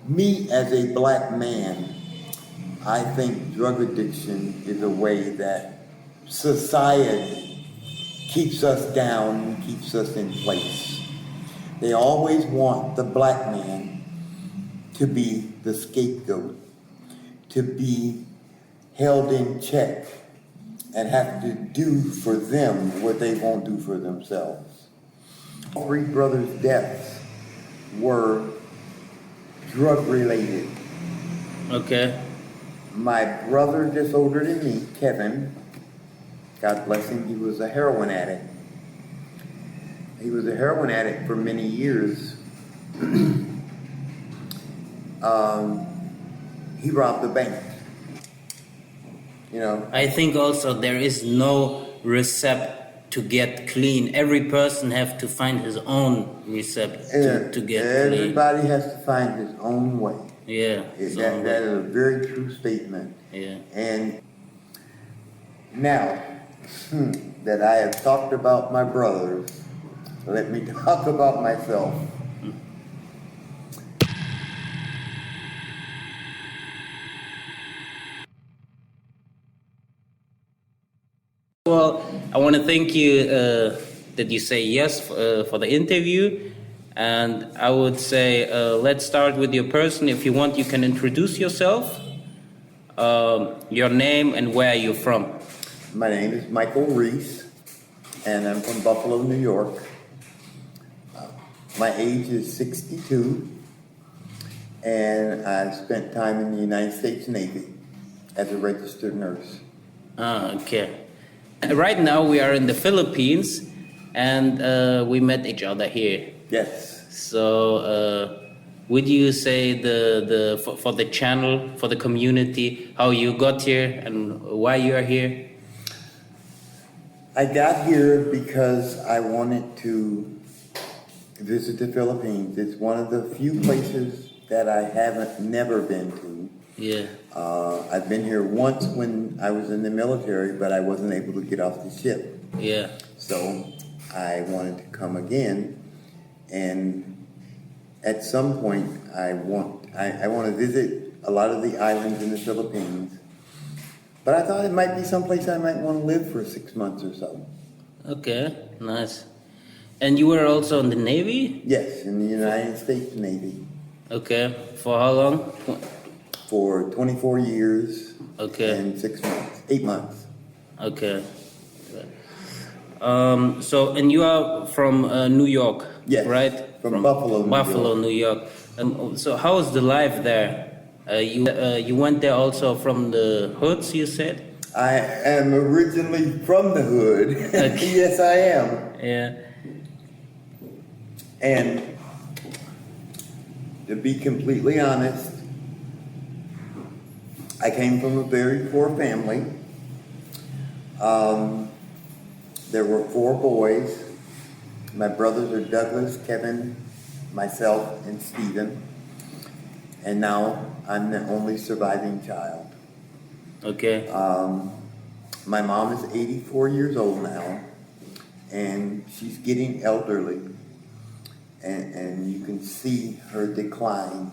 Me as a black man, I think drug addiction is a way that society keeps us down and keeps us in place. They always want the black man to be the scapegoat, to be held in check and have to do for them what they won't do for themselves. Three brothers' deaths were drug related. Okay. My brother, just older than me, Kevin, God bless him, he was a heroin addict. He was a heroin addict for many years. He robbed the bank. You know. I think also there is no recept to get clean. Every person have to find his own recept to get clean. Everybody has to find his own way. Yeah. That is a very true statement. Yeah. And now that I have talked about my brothers, let me talk about myself. Well, I want to thank you that you say yes for the interview. And I would say, let's start with your person. If you want, you can introduce yourself, your name, and where you're from. My name is Michael Reese, and I'm from Buffalo, New York. My age is 62, and I've spent time in the United States Navy as a registered nurse. Okay. Right now we are in the Philippines, and we met each other here. Yes. So, would you say for the channel, for the community, how you got here and why you are here? I got here because I wanted to visit the Philippines. It's one of the few places that I never been to. Yeah. I've been here once when I was in the military, but I wasn't able to get off the ship. Yeah. So I wanted to come again, and at some point I want to visit a lot of the islands in the Philippines. But I thought it might be someplace I might want to live for 6 months or so. Okay, nice. And you were also in the Navy? Yes, in the United States Navy. Okay, for how long? For 24 years Okay. and 8 months. Okay. And you are from New York, Yes, right? from Buffalo, New York. So how is the life there? You went there also from the hoods, you said? I am originally from the hood. Okay. Yes, I am. Yeah. And to be completely honest, I came from a very poor family. There were 4 boys. My brothers are Douglas, Kevin, myself, and Stephen. And now I'm the only surviving child. Okay. My mom is 84 years old now, and she's getting elderly. And you can see her decline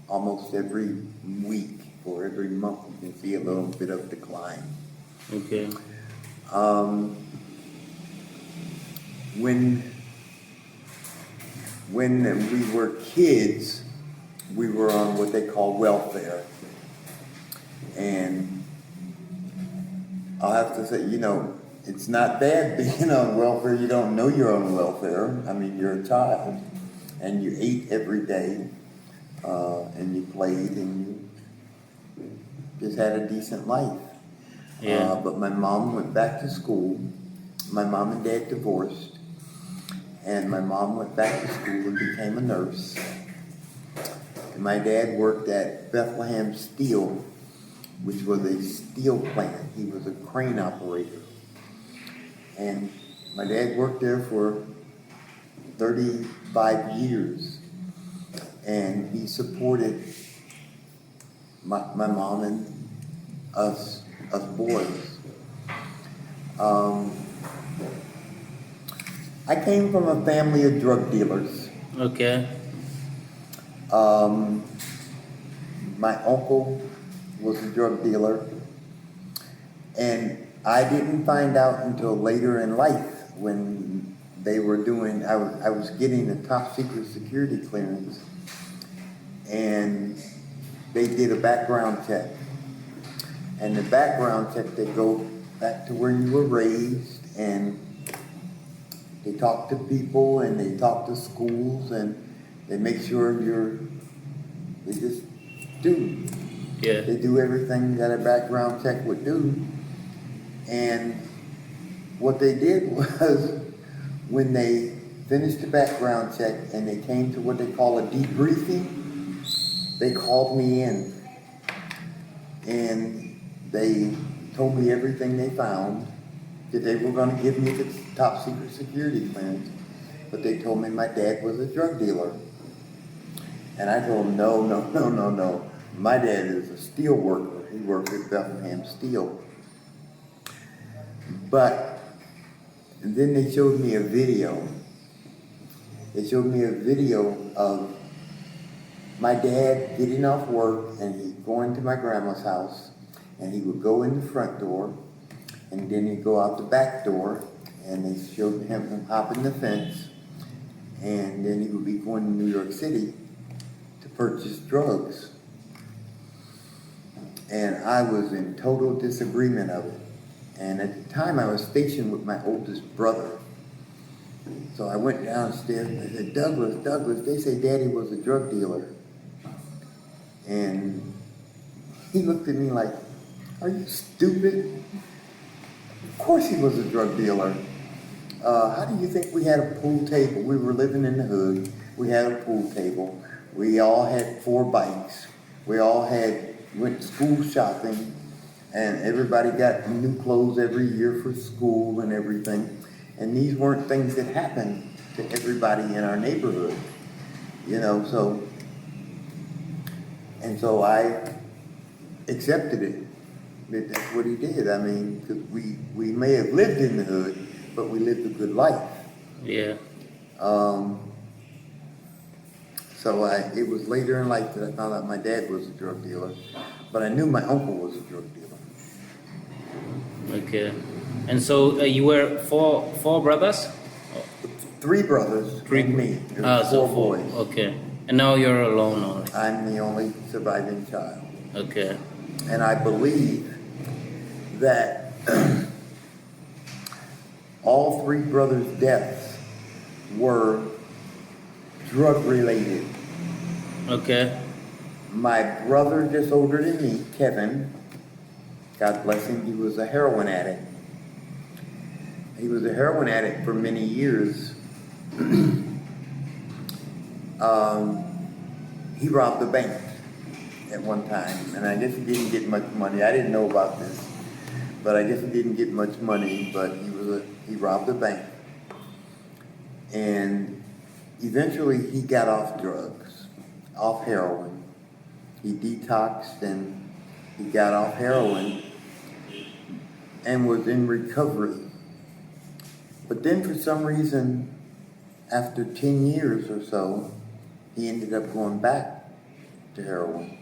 almost every week or every month. You can see a little bit of decline. Okay. When we were kids, we were on what they call welfare. And I'll have to say, it's not bad being on welfare. You don't know you're on welfare. I mean, you're a child, and you ate every day, and you played, and you just had a decent life. Yeah. But my mom went back to school. My mom and dad divorced. And my mom went back to school and became a nurse. And my dad worked at Bethlehem Steel, which was a steel plant. He was a crane operator. And my dad worked there for 35 years. And he supported my mom and us boys. I came from a family of drug dealers. Okay. My uncle was a drug dealer, and I didn't find out until later in life when they were doing, I was getting a top secret security clearance, and they did a background check. And the background check, they go back to where you were raised, and they talk to people, and they talk to schools, and they make sure they just do. Yeah. They do everything that a background check would do. And what they did was, when they finished the background check and they came to what they call a debriefing, they called me in. And they told me everything they found, that they were going to give me the top secret security clearance. But they told me my dad was a drug dealer. And I told them, no. My dad is a steel worker. He worked at Bethlehem Steel. But then they showed me a video. They showed me a video of my dad getting off work and he'd go into my grandma's house, and he would go in the front door, and then he'd go out the back door, and they showed him hopping the fence, and then he would be going to New York City to purchase drugs. And I was in total disagreement of it. And at the time I was stationed with my oldest brother. So I went downstairs and I said, Douglas, they say Daddy was a drug dealer. And he looked at me like, are you stupid? Of course he was a drug dealer. How do you think we had a pool table? We were living in the hood. We had a pool table. We all had 4 bikes. We all went school shopping. And everybody got new clothes every year for school and everything. And these weren't things that happened to everybody in our neighborhood. So I accepted it. That's what he did. I mean, 'cause we may have lived in the hood, but we lived a good life. Yeah. It was later in life that I found out my dad was a drug dealer, but I knew my uncle was a drug dealer. Okay. And so you were four brothers? 3 brothers and me. There were 4 boys. Okay. And now you're alone only. I'm the only surviving child. Okay. And I believe that all 3 brothers' deaths were drug-related. Okay. My brother, just older than me, Kevin, God bless him, he was a heroin addict. He was a heroin addict for many years. He robbed a bank at one time, and I guess he didn't get much money. I didn't know about this, but I guess he didn't get much money, but he robbed a bank. And eventually he got off drugs, off heroin. He detoxed and he got off heroin and was in recovery. But then for some reason, after 10 years or so, he ended up going back to heroin.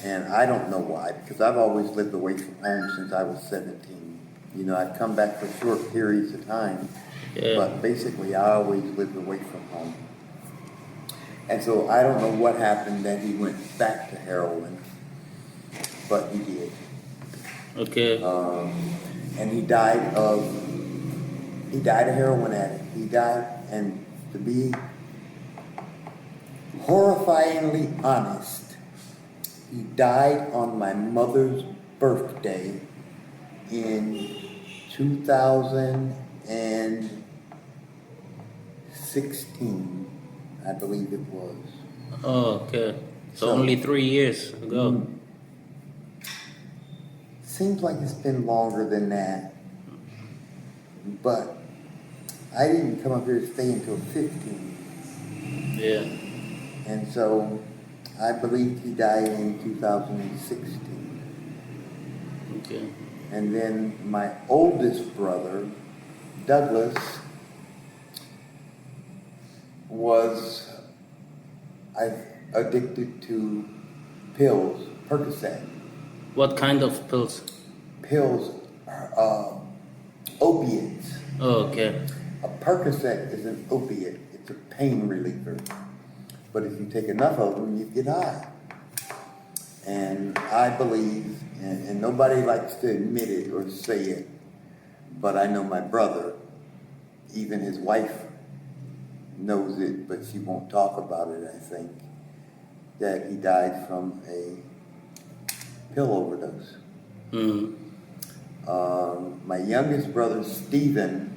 And I don't know why, because I've always lived away from home since I was 17. I'd come back for short periods of time, but basically I always lived away from home. And so I don't know what happened that he went back to heroin, but he did. Okay. And he died a heroin addict. He died, and to be horrifyingly honest, he died on my mother's birthday in 2016, I believe it was. Oh, okay. So only 3 years ago. Seems like it's been longer than that, but I didn't come up here to stay until 15. Yeah. And so I believe he died in 2016. Okay. And then my oldest brother, Douglas, was I'm addicted to pills, Percocet. What kind of pills? Pills, opiates. Oh, okay. A Percocet is an opiate. It's a pain reliever. But if you take enough of them, you get high. And I believe, and nobody likes to admit it or say it, but I know my brother, even his wife knows it, but she won't talk about it, I think, that he died from a pill overdose. My youngest brother, Stephen,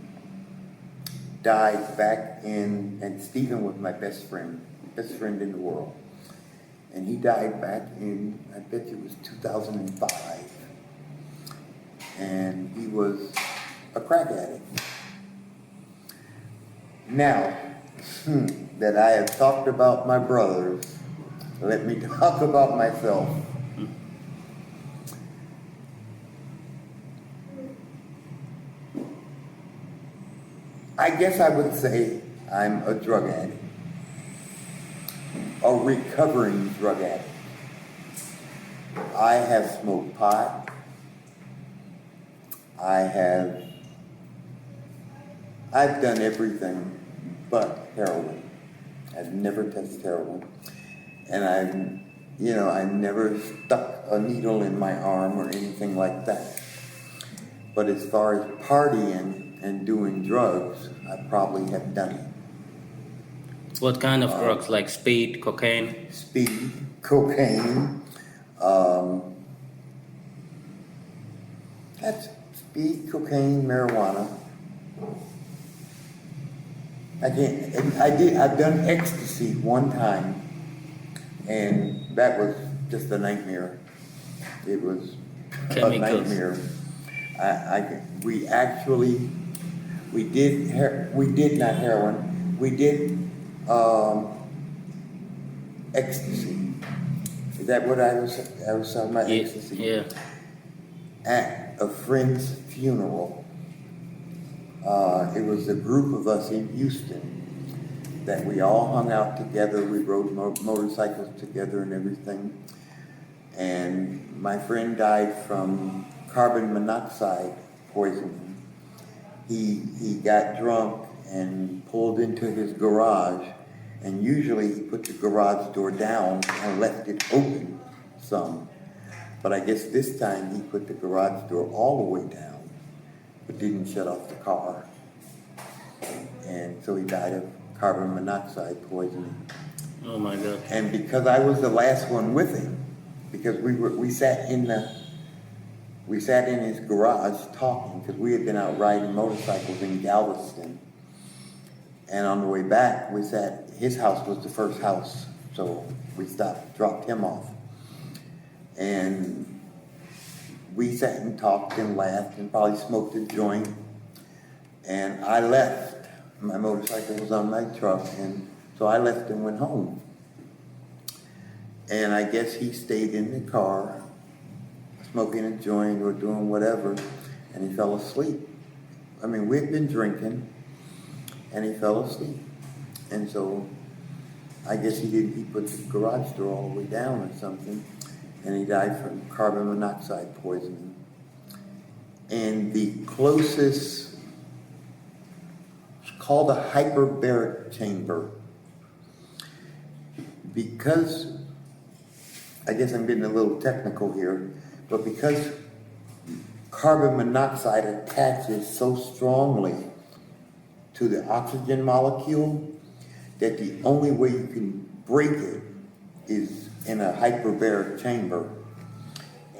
died back in, and Stephen was my best friend in the world. And he died back in, I bet it was 2005. And he was a crack addict. Now, that I have talked about my brothers, let me talk about myself. I guess I would say I'm a drug addict, a recovering drug addict. I have smoked pot. I've done everything but heroin. I've never touched heroin. And I've never stuck a needle in my arm or anything like that. But as far as partying and doing drugs, I probably have done it. What kind of drugs, like speed, cocaine? Speed, cocaine, that's speed, cocaine, marijuana. I've done ecstasy one time, and that was just a nightmare. It was Chemicals. a nightmare. We did not heroin, we did ecstasy. Is that what I was talking about? Ecstasy. Yeah. At a friend's funeral. It was a group of us in Houston that we all hung out together. We rode motorcycles together and everything. And my friend died from carbon monoxide poisoning. He got drunk and pulled into his garage, and usually he put the garage door down and left it open some. But I guess this time he put the garage door all the way down, but didn't shut off the car. And so he died of carbon monoxide poisoning. Oh my God. And because I was the last one with him, because we sat in his garage talking, because we had been out riding motorcycles in Galveston. And on the way back, his house was the first house, so we dropped him off. And we sat and talked and laughed and probably smoked a joint. And I left. My motorcycle was on my truck, and so I left and went home. And I guess he stayed in the car, smoking a joint or doing whatever, and he fell asleep. I mean, we'd been drinking, and he fell asleep. And so I guess he put the garage door all the way down or something, and he died from carbon monoxide poisoning. And the closest, it's called a hyperbaric chamber. Because, I guess I'm getting a little technical here, but because carbon monoxide attaches so strongly to the oxygen molecule that the only way you can break it is in a hyperbaric chamber.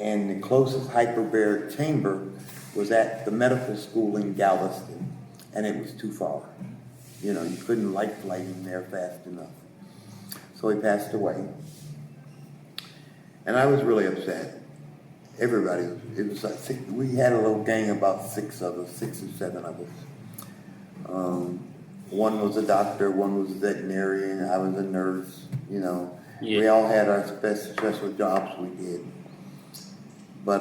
And the closest hyperbaric chamber was at the medical school in Galveston, and it was too far. You couldn't light flight him there fast enough. So he passed away. And I was really upset. Everybody, it was like we had a little gang, about 6 or 7 of us. One was a doctor, one was a veterinarian, I was a nurse, Yeah. We all had our special jobs we did. But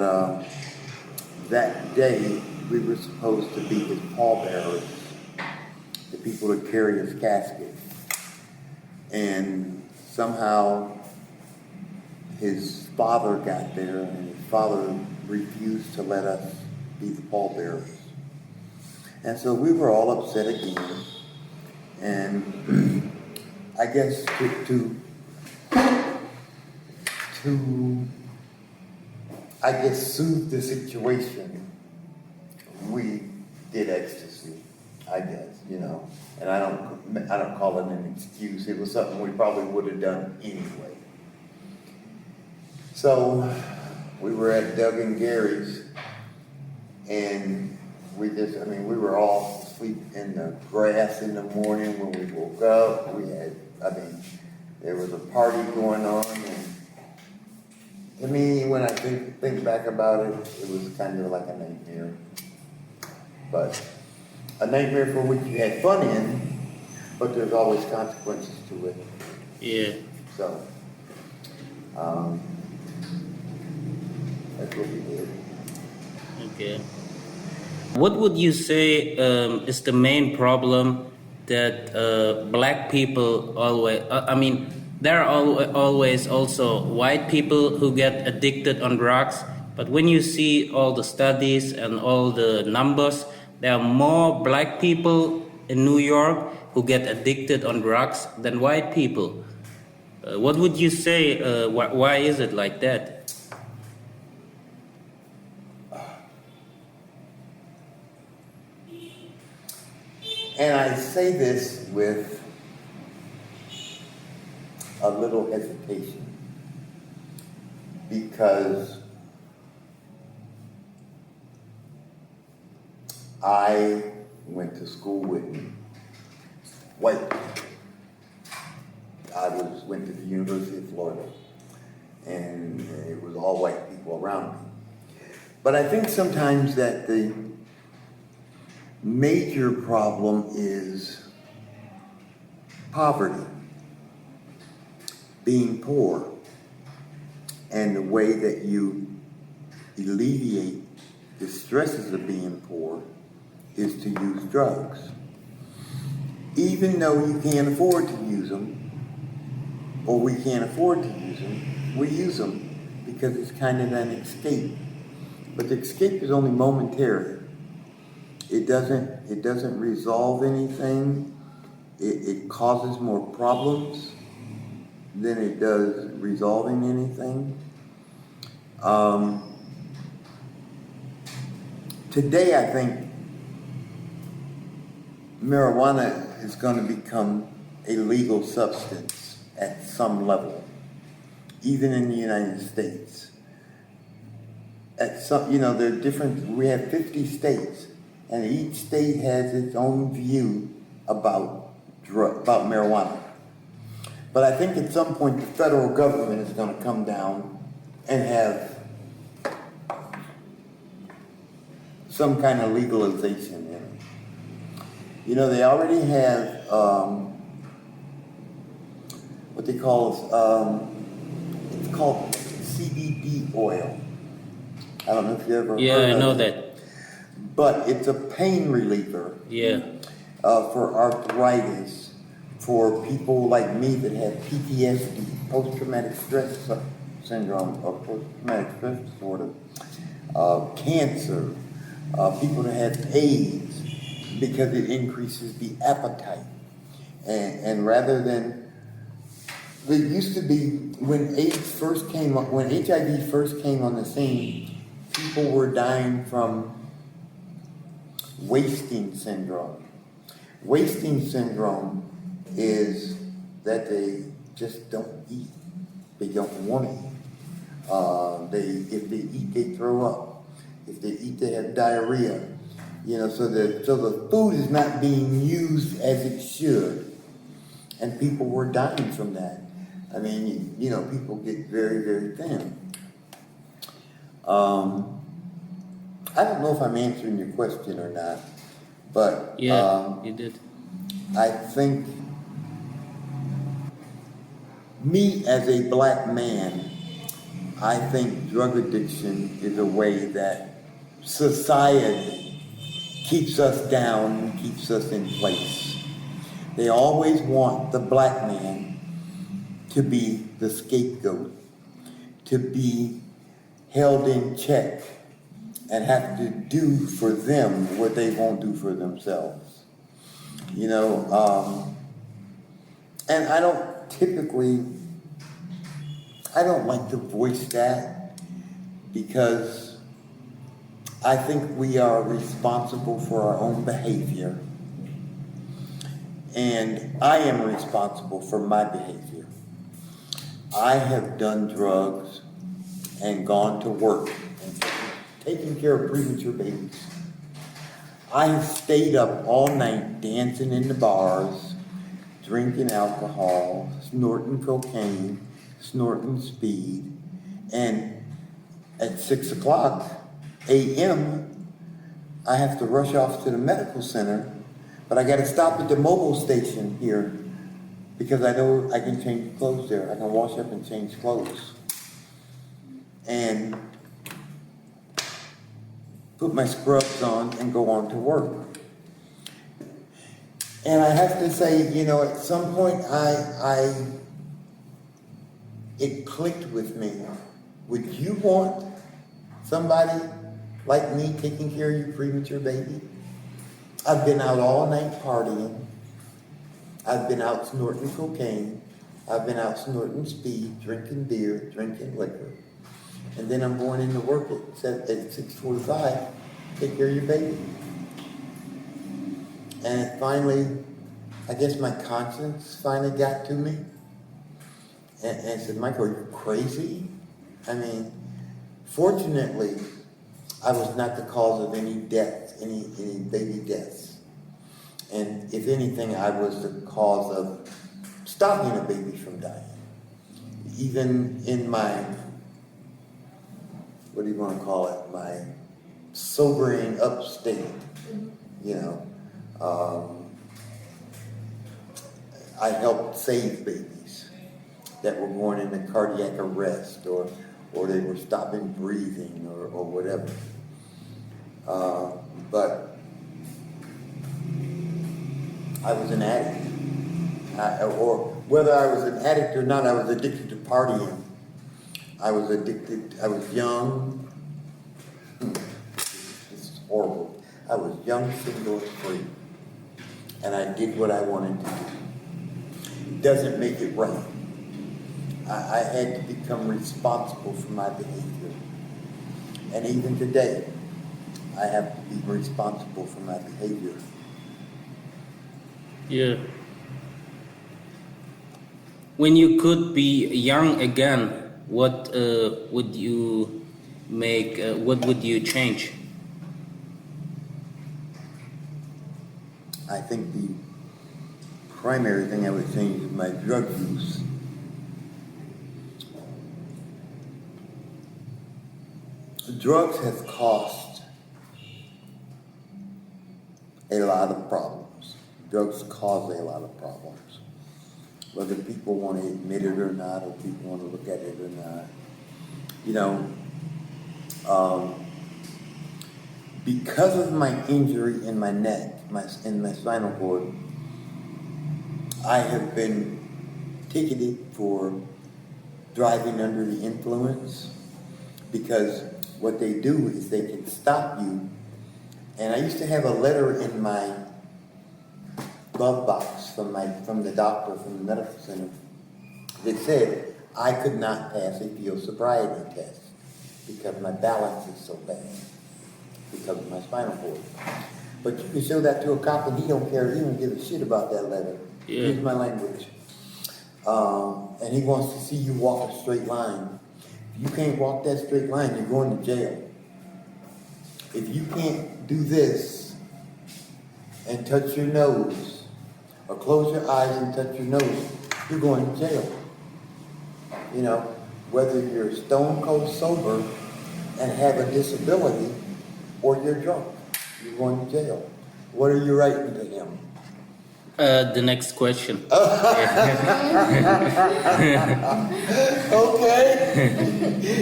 that day, we were supposed to be his pallbearers, the people that carry his casket. And somehow his father got there, and his father refused to let us be the pallbearers. And so we were all upset again. And I guess to soothe the situation, we did ecstasy, I guess, And I don't call it an excuse. It was something we probably would have done anyway. So we were at Doug and Gary's, and we were all asleep in the grass in the morning. When we woke up, there was a party going on, and to me, when I think back about it, it was kind of like a nightmare. But a nightmare for which you had fun in, but there's always consequences to it. Yeah. So, that's what we did. Okay. What would you say is the main problem that black people always, there are always also white people who get addicted on drugs, but when you see all the studies and all the numbers, there are more black people in New York who get addicted on drugs than white people. What would you say, why is it like that? And I say this with a little hesitation, because I went to school with white people. I went to the University of Florida, and it was all white people around me. But I think sometimes that the major problem is poverty, being poor, and the way that you alleviate the stresses of being poor is to use drugs. Even though you can't afford to use them, or we can't afford to use them, we use them because it's kind of an escape. But the escape is only momentary. It doesn't resolve anything. It causes more problems than it does resolving anything. Today, I think marijuana is going to become a legal substance at some level, even in the United States. At some, there are different. We have 50 states. And each state has its own view about marijuana. But I think at some point the federal government is going to come down and have some kind of legalization in it. They already have what they call, it's called CBD oil. I don't know if you ever heard of it. Yeah, I know that. But it's a pain reliever. Yeah. For arthritis, for people like me that have PTSD, post-traumatic stress syndrome, or post-traumatic stress disorder, cancer, people that have AIDS, because it increases the appetite. And rather than, it used to be when HIV first came on the scene, people were dying from wasting syndrome. Wasting syndrome is that they just don't eat. They don't want to eat. If they eat, they throw up. If they eat, they have diarrhea. So the food is not being used as it should, and people were dying from that. People get very, very thin. I don't know if I'm answering your question or not, but yeah, you did. I think me as a black man, I think drug addiction is a way that society keeps us down and keeps us in place. They always want the black man to be the scapegoat, to be held in check and have to do for them what they won't do for themselves. You know, and I don't like to voice that because I think we are responsible for our own behavior. And I am responsible for my behavior. I have done drugs and gone to work and taken care of premature babies. I have stayed up all night dancing in the bars, drinking alcohol, snorting cocaine, snorting speed, and at 6 o'clock a.m., I have to rush off to the medical center, but I got to stop at the mobile station here because I know I can change clothes there. I can wash up and change clothes. And put my scrubs on and go on to work. And I have to say, you know, at some point it clicked with me. Would you want somebody like me taking care of your premature baby? I've been out all night partying. I've been out snorting cocaine. I've been out snorting speed, drinking beer, drinking liquor. And then I'm going into work at 6:45, take care of your baby. And finally, I guess my conscience finally got to me. And said, Michael, are you crazy? I mean, fortunately, I was not the cause of any deaths, any baby deaths. And if anything, I was the cause of stopping a baby from dying. Even in my, what do you want to call it, my sobering up state, you know. I helped save babies that were going into cardiac arrest or they were stopping breathing or whatever. But I was an addict. Or whether I was an addict or not, I was addicted to partying. I was young. This is horrible. I was young, single, and free. And I did what I wanted to do. It doesn't make it right. I had to become responsible for my behavior. And even today, I have to be responsible for my behavior. Yeah. When you could be young again, what would you make? What would you change? I think the primary thing I would change is my drug use. Drugs have caused a lot of problems. Drugs cause a lot of problems. Whether people want to admit it or not, or people want to look at it or not. You know, because of my injury in my neck, in my spinal cord, I have been ticketed for driving under the influence because what they do is they can stop you. And I used to have a letter in my glove box from the doctor from the medical center that said I could not pass a field sobriety test because my balance is so bad because of my spinal cord. But you can show that to a cop and he don't care. He don't give a shit about that letter. Yeah. Use my language. And he wants to see you walk a straight line. If you can't walk that straight line, you're going to jail. If you can't do this and touch your nose, or close your eyes and touch your nose, you're going to jail. You know, whether you're stone cold sober and have a disability, or you're drunk, you're going to jail. What are you writing to him? The next question. Okay.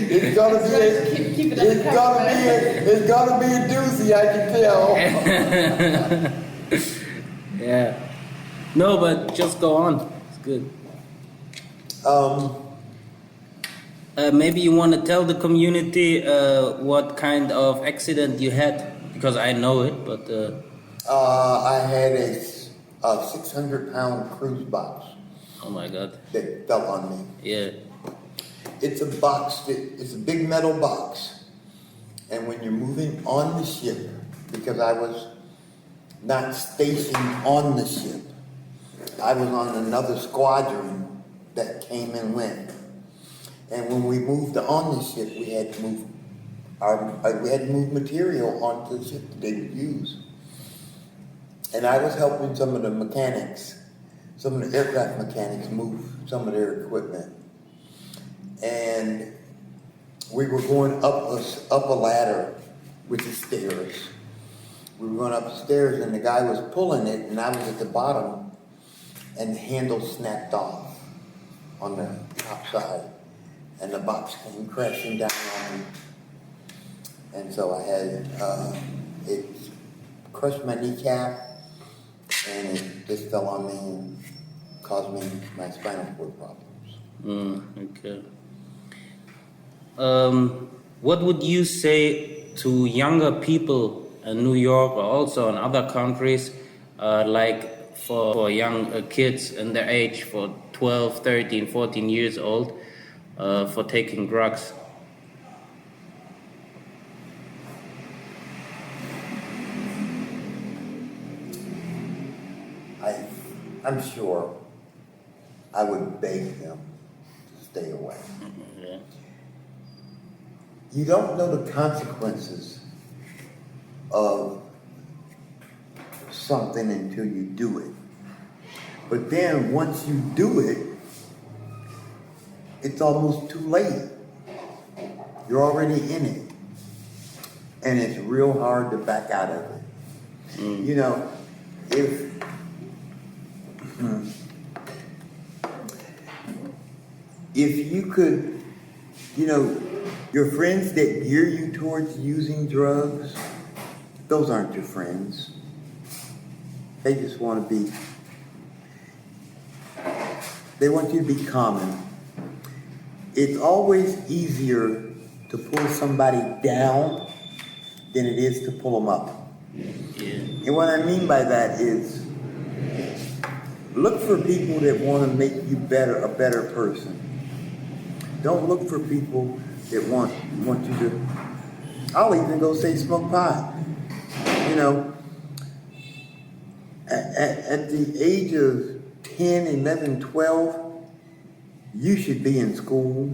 It's gonna be a doozy, I can tell. Yeah. No, but just go on. It's good. Um, Maybe you want to tell the community what kind of accident you had, because I know it, but I had a 600-pound cruise box oh my God, that fell on me. yeah, It's a box it's a big metal box, and when you're moving on the ship, because I was not stationed on the ship, I was on another squadron that came and went. And when we moved on the ship, we had to move material onto the ship that they would use. And I was helping some of the mechanics, some of the aircraft mechanics move some of their equipment. And we were going up a ladder with the stairs. We were going up the stairs, and the guy was pulling it, and I was at the bottom, and the handle snapped off on the top side, and the box came crashing down on me. And so I had it crushed my kneecap, and it just fell on me and caused me my spinal cord problems. okay. What would you say to younger people in New York or also in other countries, like for young kids in their age, for 12, 13, 14 years old, for taking drugs? I'm sure I would beg them to stay away. Yeah. You don't know the consequences of something until you do it. But then once you do it, it's almost too late. You're already in it. And it's real hard to back out of it. You know, if you could, you know, your friends that gear you towards using drugs, those aren't your friends. They just want to be, they want you to be common. It's always easier to pull somebody down than it is to pull them up. Yeah. And what I mean by that is, look for people that want to make you a better person. Don't look for people that want you to, I'll even go say smoke pot. You know, at the age of 10, 11, 12, you should be in school.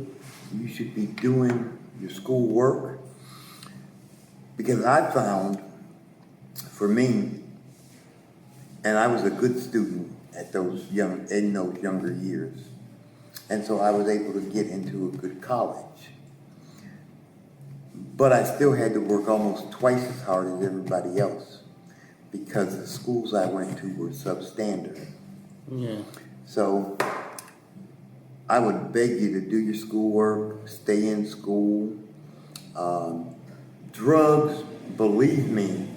You should be doing your school work. Because I found, for me, and I was a good student in those younger years. And so I was able to get into a good college. But I still had to work almost twice as hard as everybody else because the schools I went to were substandard. Yeah. So I would beg you to do your schoolwork, stay in school. Drugs, believe me,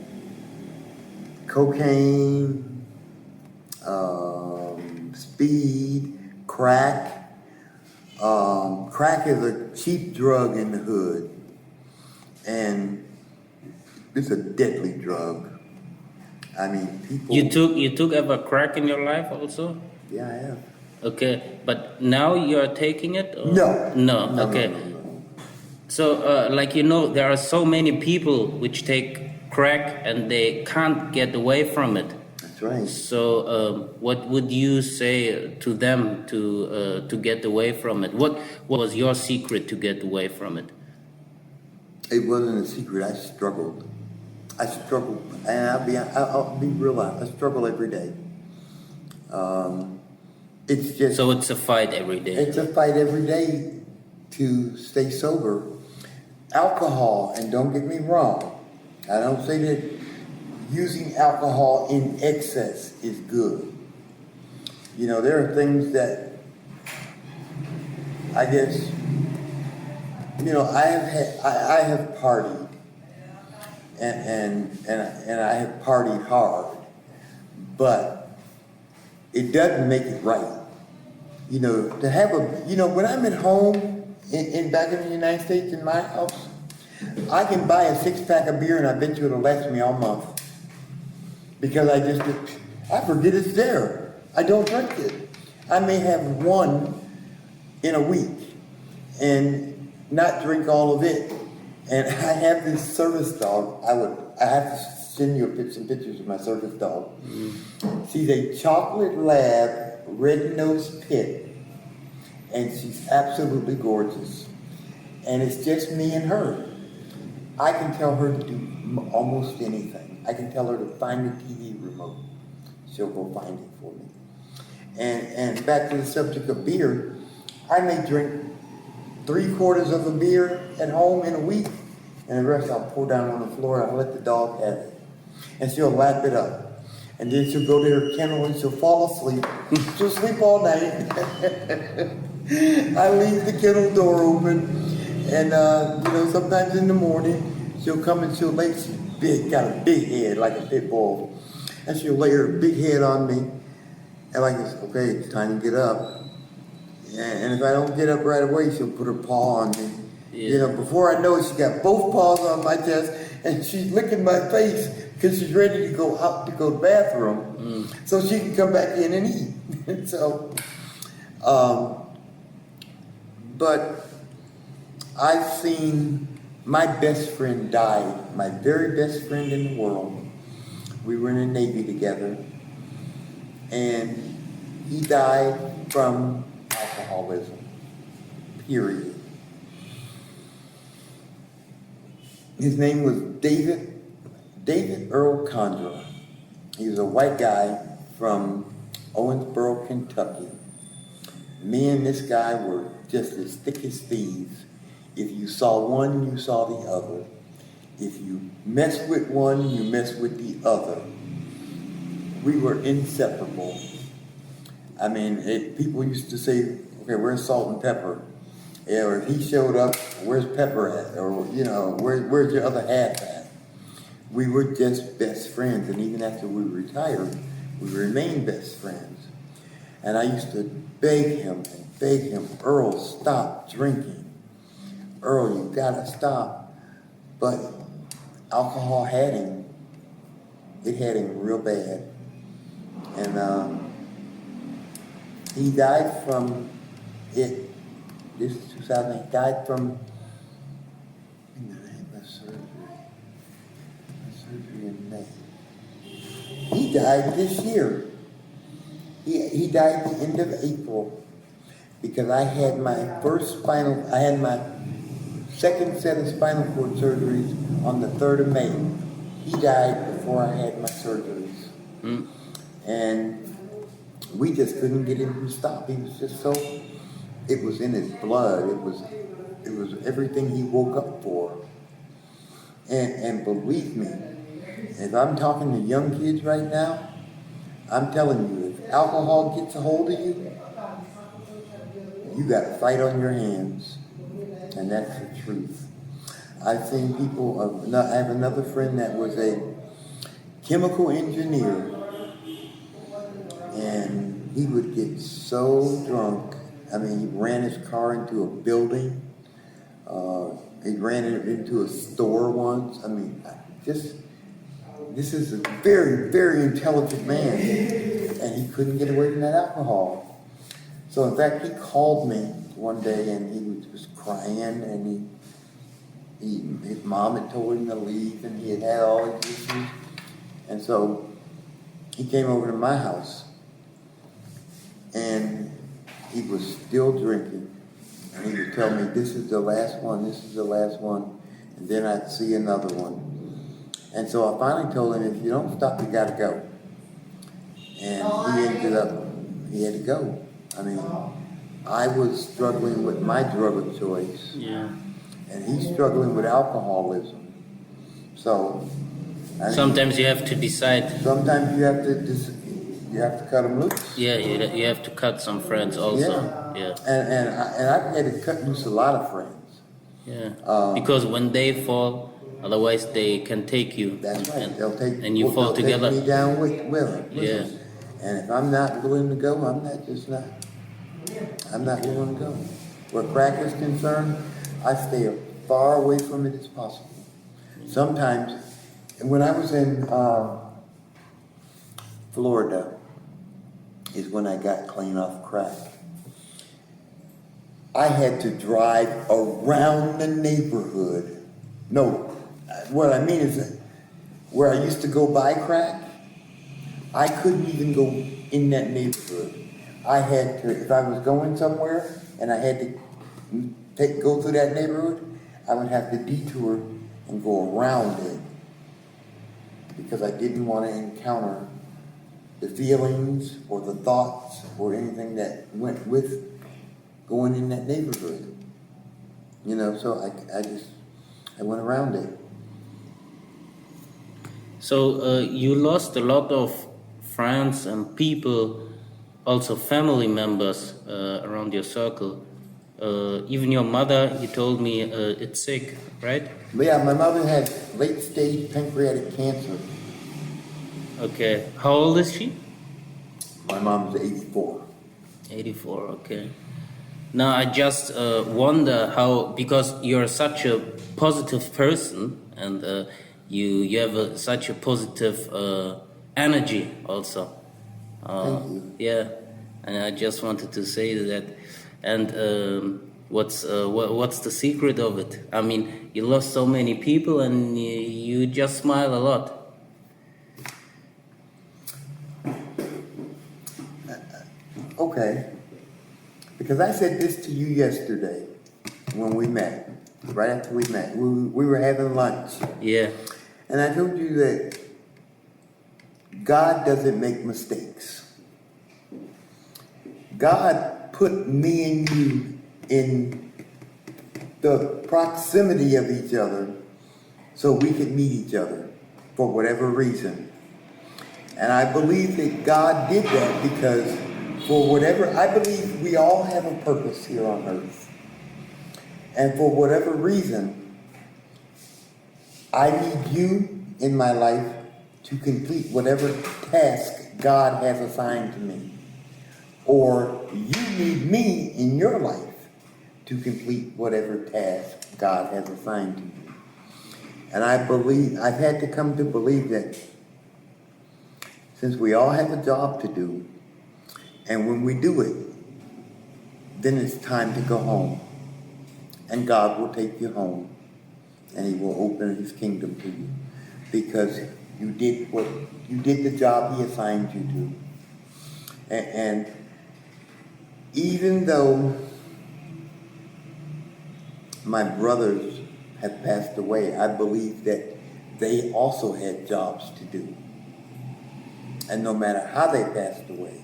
cocaine, speed, crack. Crack is a cheap drug in the hood, and it's a deadly drug. I mean, people. You took ever crack in your life also? Yeah, I have. Okay, but now you are taking it? Or? No. No. Okay. No. So, like, you know, there are so many people which take crack and they can't get away from it. That's right. So, what would you say to them to get away from it? What was your secret to get away from it? It wasn't a secret. I struggled, and I'll be real honest. I struggle every day. It's just. So it's a fight every day. It's a fight every day to stay sober. Alcohol, and don't get me wrong, I don't say that using alcohol in excess is good. You know, there are things that I guess, you know, I have partied and I have partied hard, but it doesn't make it right. You know, to have when I'm at home back in the United States in my house, I can buy a 6-pack of beer and I bet you it'll last me all month. Because I forget it's there. I don't drink it. I may have one in a week and not drink all of it. And I have this service dog. I have to send you some pictures of my service dog. She's a chocolate lab, red-nosed pit, and she's absolutely gorgeous. And it's just me and her. I can tell her to do almost anything. I can tell her to find the TV remote. She'll go find it for me. And back to the subject of beer, I may drink 3/4 of a beer at home in a week, and the rest I'll pour down on the floor and I'll let the dog have it. And she'll lap it up. And then she'll go to her kennel and she'll fall asleep. She'll sleep all night. I leave the kennel door open, and sometimes in the morning she'll come and she'll lay. She's big, got a big head like a pit bull, and she'll lay her big head on me, and like it's okay, it's time to get up. And if I don't get up right away, she'll put her paw on me. Yeah. Before I know it, she got both paws on my chest, and she's licking my face because she's ready to go out to go to the bathroom, so she can come back in and eat. So, but I've seen my best friend die, my very best friend in the world. We were in the Navy together, and he died from alcoholism, period. His name was David Earl Condra. He was a white guy from Owensboro, Kentucky. Me and this guy were just as thick as thieves. If you saw one, you saw the other. If you messed with one, you messed with the other. We were inseparable. I mean, people used to say, okay, where's salt and pepper? Yeah, or if he showed up, where's pepper at? Or, where's your other half at? We were just best friends, and even after we retired, we remained best friends. And I used to beg him, Earl, stop drinking. Earl, you gotta stop. But alcohol had him. It had him real bad. And he died from it. This is 2008. He died from surgery in May. He died this year. He died at the end of April because I had my second set of spinal cord surgeries on the 3rd of May. He died before I had my surgeries. And we just couldn't get him to stop. He was just so, it was in his blood. It was everything he woke up for. And believe me, if I'm talking to young kids right now, I'm telling you, if alcohol gets a hold of you, you got a fight on your hands. And that's the truth. I've seen people, I have another friend that was a chemical engineer, and he would get so drunk. I mean, he ran his car into a building. He ran it into a store once. I mean, this is a very, very intelligent man, and he couldn't get away from that alcohol. So in fact, he called me one day, and he was crying, and his mom had told him to leave, and he had all these issues. And so he came over to my house, and he was still drinking. And he would tell me, this is the last one, this is the last one, and then I'd see another one. And so I finally told him, if you don't stop, you gotta go. And he had to go. I mean, I was struggling with my drug of choice. Yeah. And he's struggling with alcoholism. So sometimes you have to decide. Sometimes you have to cut them loose. Yeah, you have to cut some friends also. Yeah. And I've had to cut loose a lot of friends. Yeah. Because when they fall, otherwise they can take you. That's right. And you fall together. Take me down with them. Yeah. And if I'm not willing to go, I'm not. I'm not willing to go. Where crack is concerned, I stay as far away from it as possible. Sometimes, when I was in Florida, is when I got clean off crack. I had to drive around the neighborhood. No, what I mean is that where I used to go buy crack, I couldn't even go in that neighborhood. I had to, if I was going somewhere and I had to go through that neighborhood, I would have to detour and go around it because I didn't want to encounter the feelings or the thoughts or anything that went with going in that neighborhood. You know, so I went around it. So you lost a lot of friends and people, also family members around your circle. Even your mother, you told me, it's sick, right? Yeah, my mother had late stage pancreatic cancer. Okay. How old is she? My mom's 84. 84, okay. Now I just wonder how, because you're such a positive person and you have such a positive energy also. Thank you. Yeah, and I just wanted to say that. And what's the secret of it? I mean, you lost so many people and you just smile a lot. Okay. Because I said this to you yesterday when we met, right after we met. We were having lunch. Yeah. And I told you that God doesn't make mistakes. God put me and you in the proximity of each other so we could meet each other for whatever reason. And I believe that God did that because for whatever, I believe we all have a purpose here on earth. And for whatever reason, I need you in my life to complete whatever task God has assigned to me. Or you need me in your life to complete whatever task God has assigned to you. And I believe, I've had to come to believe that since we all have a job to do, and when we do it, then it's time to go home. And God will take you home. And He will open His kingdom to you. Because you did the job He assigned you to. And even though my brothers have passed away, I believe that they also had jobs to do. And no matter how they passed away,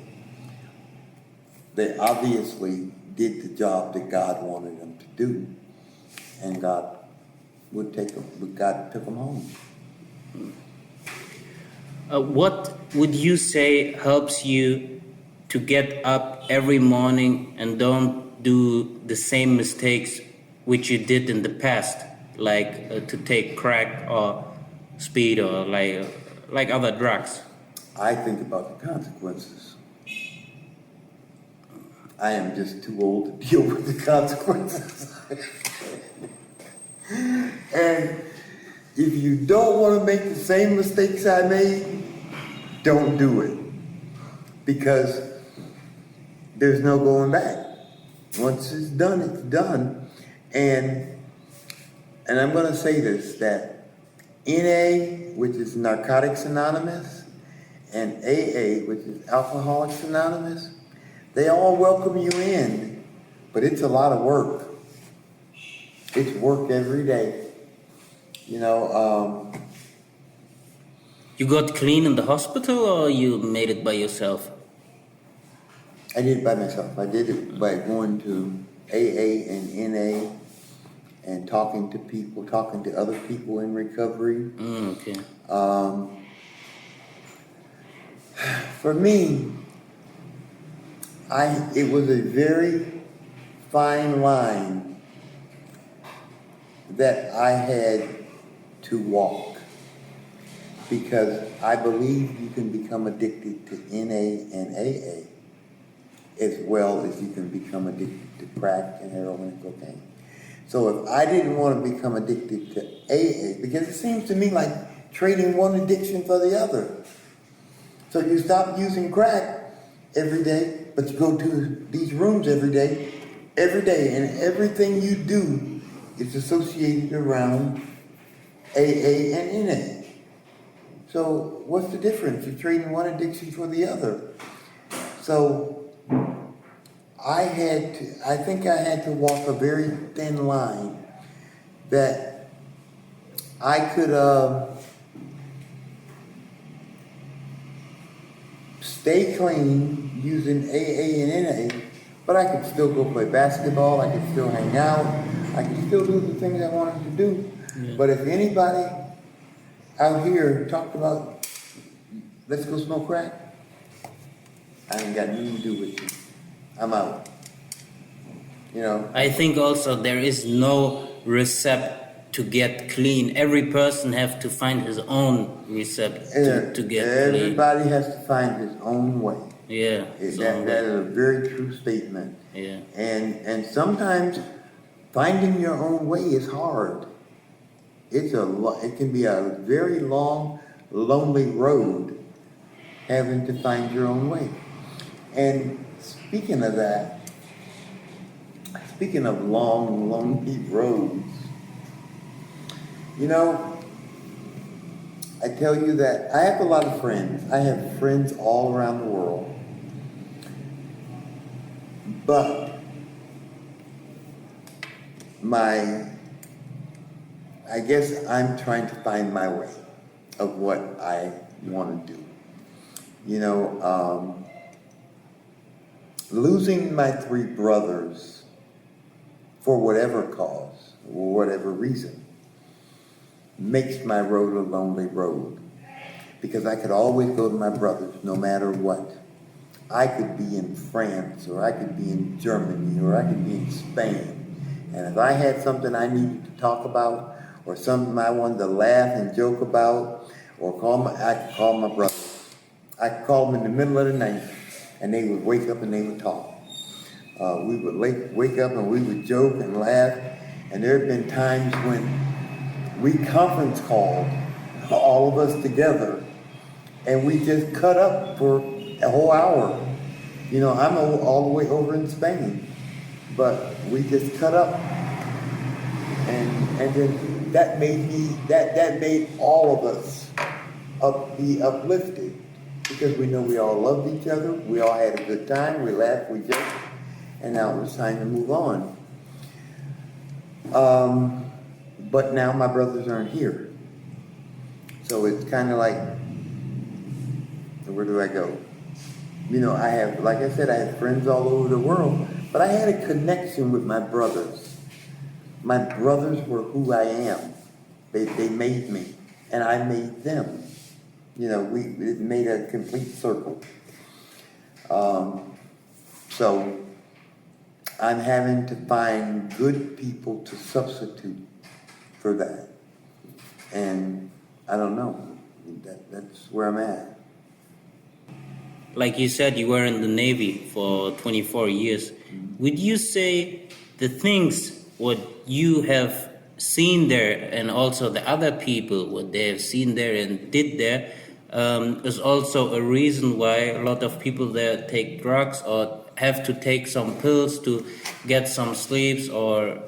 they obviously did the job that God wanted them to do, and God took them home. What would you say helps you to get up every morning and don't do the same mistakes which you did in the past, like to take crack or speed or like other drugs? I think about the consequences. I am just too old to deal with the consequences. And if you don't want to make the same mistakes I made, don't do it. Because there's no going back. Once it's done, it's done. And I'm going to say this, that NA, which is Narcotics Anonymous, and AA, which is Alcoholics Anonymous, they all welcome you in, but it's a lot of work. It's work every day. You know, You got clean in the hospital or you made it by yourself? I did it by myself. I did it by going to AA and NA and talking to people, talking to other people in recovery. Okay. For me, it was a very fine line that I had to walk, because I believe you can become addicted to NA and AA as well as you can become addicted to crack and heroin and cocaine. So if I didn't want to become addicted to AA, because it seems to me like trading one addiction for the other. So you stop using crack every day, but you go to these rooms every day, and everything you do is associated around AA and NA. So what's the difference? You're trading one addiction for the other. So I think I had to walk a very thin line that I could stay clean using AA and NA, but I could still go play basketball, I could still hang out, I could still do the things I wanted to do. Yeah. But if anybody out here talked about, let's go smoke crack, I ain't got nothing to do with you. I'm out. You know? I think also there is no recipe to get clean. Every person have to find his own recipe to get clean. Everybody has to find his own way. Yeah. That is a very true statement. Yeah. And sometimes finding your own way is hard. It can be a very long, lonely road having to find your own way. And speaking of that, speaking of long, lonely roads, you know, I tell you that I have a lot of friends. I have friends all around the world. But I guess I'm trying to find my way of what I want to do. You know, losing my 3 brothers for whatever cause, or whatever reason, makes my road a lonely road. Because I could always go to my brothers no matter what. I could be in France, or I could be in Germany, or I could be in Spain. And if I had something I needed to talk about, or something I wanted to laugh and joke about, or I could call my brothers. I could call them in the middle of the night, and they would wake up and they would talk. We would wake up and we would joke and laugh. And there have been times when we conference called, all of us together, and we just cut up for a whole hour. You know, I'm all the way over in Spain, but we just cut up, and then that made all of us be uplifted, because we know we all loved each other, we all had a good time, we laughed, we joked, and now it was time to move on. But now my brothers aren't here, so it's kind of like, where do I go? You know, I have, like I said, I have friends all over the world, but I had a connection with my brothers. My brothers were who I am. They made me, and I made them. You know, it made a complete circle. So I'm having to find good people to substitute for that. And I don't know. That's where I'm at. Like you said, you were in the Navy for 24 years. Would you say the things what you have seen there, and also the other people what they have seen there and did there, is also a reason why a lot of people there take drugs or have to take some pills to get some sleeps, or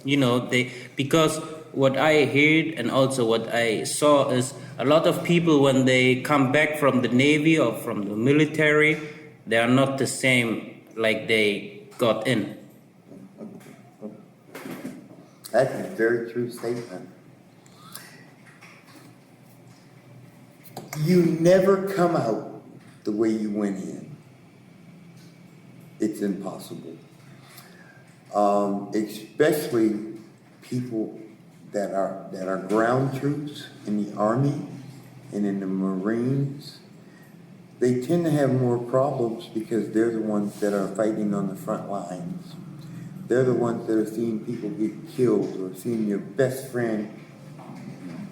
you know, because what I heard and also what I saw is a lot of people, when they come back from the Navy or from the military, they are not the same like they got in. That's a very true statement. You never come out the way you went in. It's impossible. Especially people that are ground troops in the Army and in the Marines. They tend to have more problems because they're the ones that are fighting on the front lines. They're the ones that are seeing people get killed, or seeing your best friend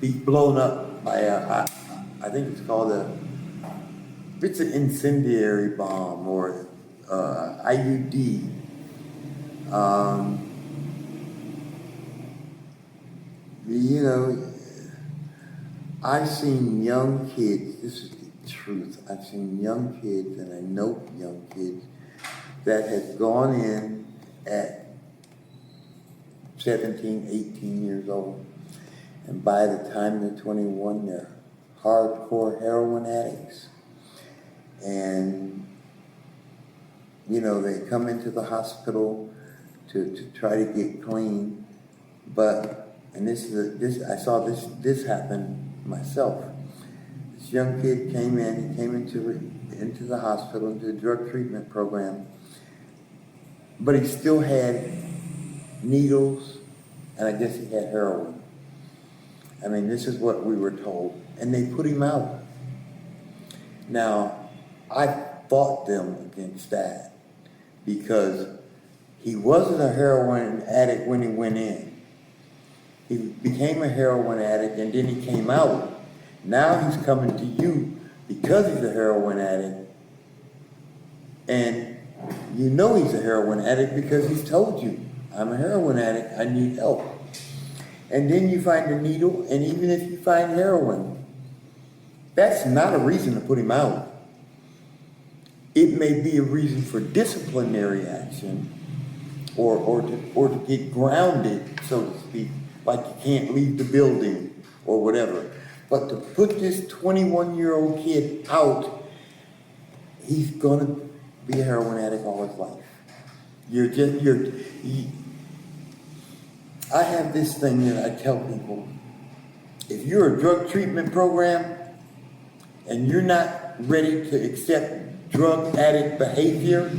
be blown up by I think it's called it's an incendiary bomb, or IUD. You know, I've seen young kids, this is the truth, I've seen young kids, and I know young kids, that have gone in at 17, 18 years old, and by the time they're 21, they're hardcore heroin addicts. And, you know, they come into the hospital to try to get clean, but, and I saw this happen myself. This young kid came into the hospital, into the drug treatment program, but he still had needles, and I guess he had heroin. I mean, this is what we were told, and they put him out. Now, I fought them against that because he wasn't a heroin addict when he went in. He became a heroin addict, and then he came out. Now he's coming to you because he's a heroin addict, and you know he's a heroin addict because he's told you, I'm a heroin addict, I need help. And then you find a needle, and even if you find heroin, that's not a reason to put him out. It may be a reason for disciplinary action, or to get grounded, so to speak, like you can't leave the building or whatever. But to put this 21-year-old kid out, he's gonna be a heroin addict all his life. I have this thing that I tell people, if you're a drug treatment program and you're not ready to accept drug addict behavior,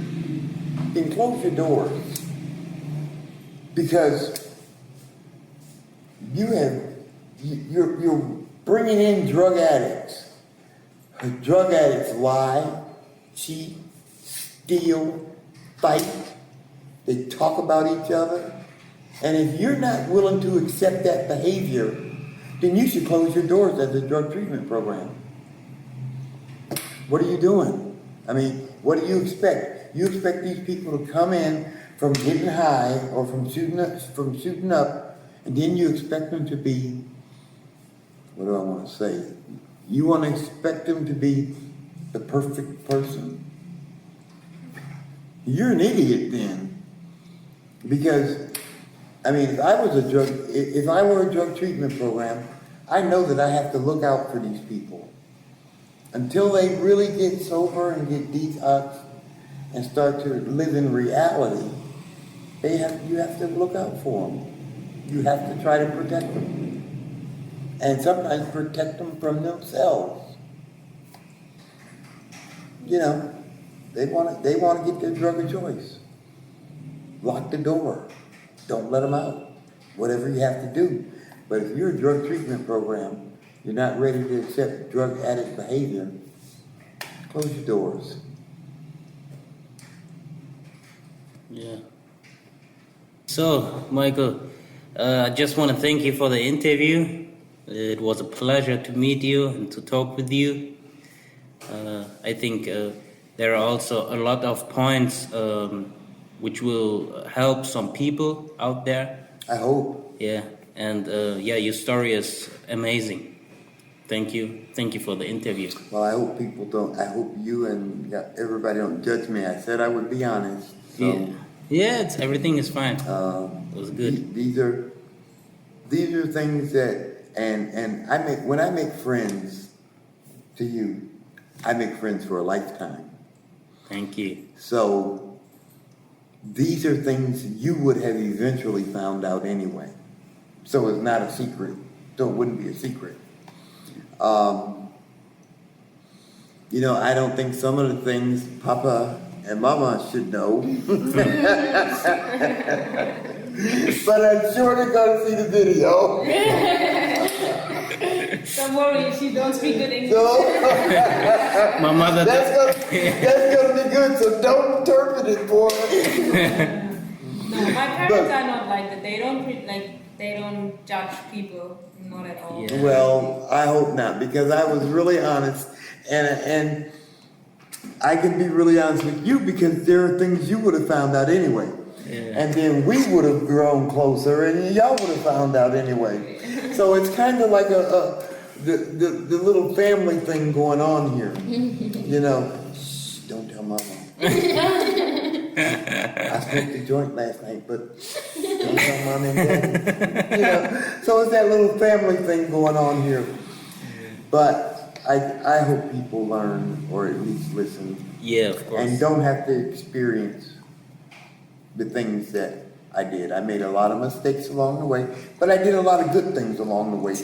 then close your doors. Because you're bringing in drug addicts. Drug addicts lie, cheat, steal, fight. They talk about each other. And if you're not willing to accept that behavior, then you should close your doors as a drug treatment program. What are you doing? I mean, what do you expect? You expect these people to come in from getting high or from shooting up, and then you expect them to be, what do I want to say? You want to expect them to be the perfect person? You're an idiot then. Because, I mean, if I were a drug treatment program, I know that I have to look out for these people. Until they really get sober and get detox and start to live in reality, you have to look out for them. You have to try to protect them. And sometimes protect them from themselves. You know, they want to get their drug of choice. Lock the door. Don't let them out. Whatever you have to do. But if you're a drug treatment program, you're not ready to accept drug addict behavior, close your doors. Yeah. So, Michael, I just want to thank you for the interview. It was a pleasure to meet you and to talk with you. I think there are also a lot of points which will help some people out there. I hope. Yeah, and your story is amazing. Thank you for the interview. Well, I hope you and everybody don't judge me. I said I would be honest. So, yeah, everything is fine. It was good. These are things that, and when I make friends to you, I make friends for a lifetime. Thank you. So these are things you would have eventually found out anyway. So it's not a secret. So it wouldn't be a secret. You know, I don't think some of the things Papa and Mama should know. But I'm sure they're going to see the video. Don't worry, she don't speak good English. So, My mother. that's gonna be good, so don't interpret it for me. No, my parents are not like that. They don't judge people, not at all. Yeah. Well, I hope not, because I was really honest, and I can be really honest with you because there are things you would have found out anyway. Yeah. And then we would have grown closer and y'all would have found out anyway. So it's kind of like the little family thing going on here. You know, shh, don't tell mama. I smoked a joint last night, but don't tell mom and daddy. You know, so it's that little family thing going on here. But I hope people learn or at least listen. Yeah, of course. And don't have to experience the things that I did. I made a lot of mistakes along the way, but I did a lot of good things along the way too.